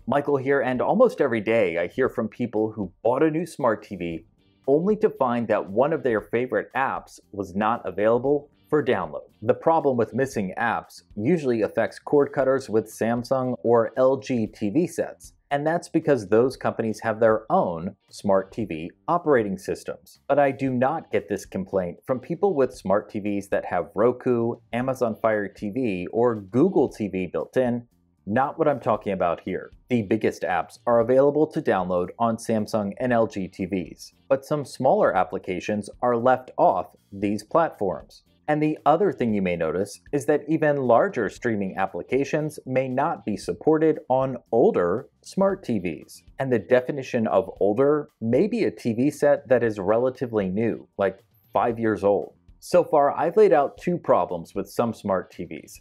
Michael here, and almost every day I hear from people who bought a new smart TV only to find that one of their favorite apps was not available for download. The problem with missing apps usually affects cord cutters with Samsung or LG TV sets, and that's because those companies have their own smart TV operating systems. But I do not get this complaint from people with smart TVs that have Roku, Amazon Fire TV, or Google TV built in. Not what I'm talking about here. The biggest apps are available to download on Samsung and LG TVs, but some smaller applications are left off these platforms. And the other thing you may notice is that even larger streaming applications may not be supported on older smart TVs. And the definition of older may be a TV set that is relatively new, like 5 years old. So far, I've laid out two problems with some smart TVs: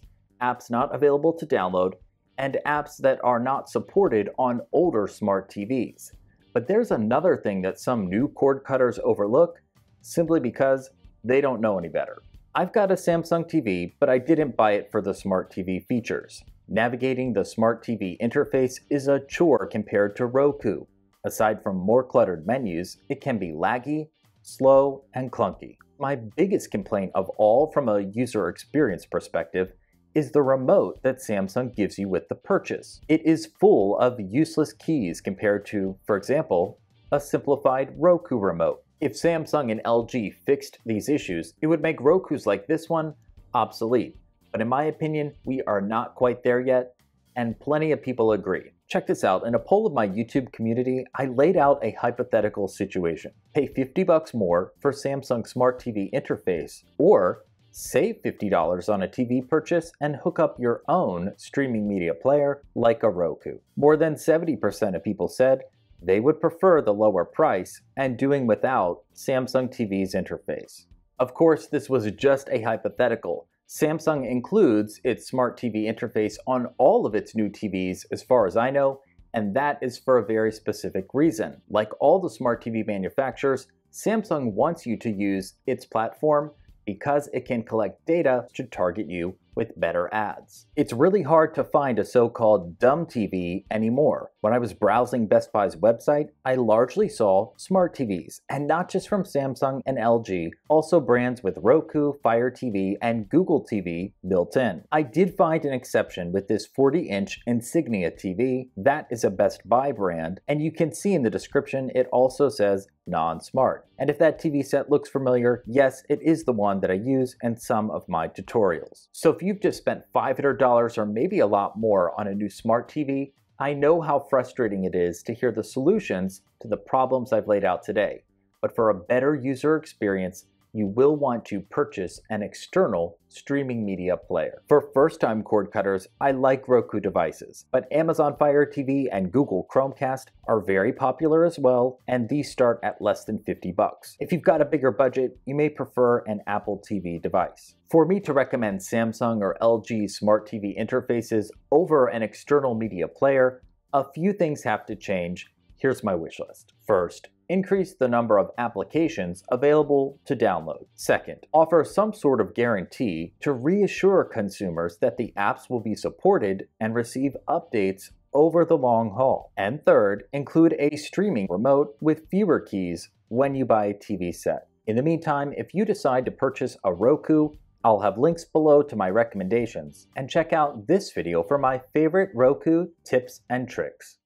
apps not available to download, and apps that are not supported on older smart TVs. But there's another thing that some new cord cutters overlook simply because they don't know any better. I've got a Samsung TV, but I didn't buy it for the smart TV features. Navigating the smart TV interface is a chore compared to Roku. Aside from more cluttered menus, it can be laggy, slow, and clunky. My biggest complaint of all from a user experience perspective is the remote that Samsung gives you with the purchase. It is full of useless keys compared to, for example, a simplified Roku remote. If Samsung and LG fixed these issues, it would make Rokus like this one obsolete. But in my opinion, we are not quite there yet, and plenty of people agree. Check this out. In a poll of my YouTube community, I laid out a hypothetical situation. Pay $50 more for Samsung Smart TV interface, or save $50 on a TV purchase and hook up your own streaming media player like a Roku. More than 70% of people said they would prefer the lower price and doing without Samsung TV's interface. Of course, this was just a hypothetical. Samsung includes its smart TV interface on all of its new TVs as far as I know, and that is for a very specific reason. Like all the smart TV manufacturers, Samsung wants you to use its platform because it can collect data to target you with better ads. It's really hard to find a so-called dumb TV anymore. When I was browsing Best Buy's website, I largely saw smart TVs, and not just from Samsung and LG, also brands with Roku, Fire TV, and Google TV built in. I did find an exception with this 40-inch Insignia TV. That is a Best Buy brand, and you can see in the description it also says non-smart. And if that TV set looks familiar, yes, it is the one that I use in some of my tutorials. So if you've just spent $500 or maybe a lot more on a new smart TV, I know how frustrating it is to hear the solutions to the problems I've laid out today. But for a better user experience, you will want to purchase an external streaming media player. For first-time cord cutters, I like Roku devices, but Amazon Fire TV and Google Chromecast are very popular as well, and these start at less than $50. If you've got a bigger budget, you may prefer an Apple TV device. For me to recommend Samsung or LG smart TV interfaces over an external media player, a few things have to change. Here's my wish list. First, increase the number of applications available to download. Second, offer some sort of guarantee to reassure consumers that the apps will be supported and receive updates over the long haul. And third, include a streaming remote with fewer keys when you buy a TV set. In the meantime, if you decide to purchase a Roku, I'll have links below to my recommendations, and check out this video for my favorite Roku tips and tricks.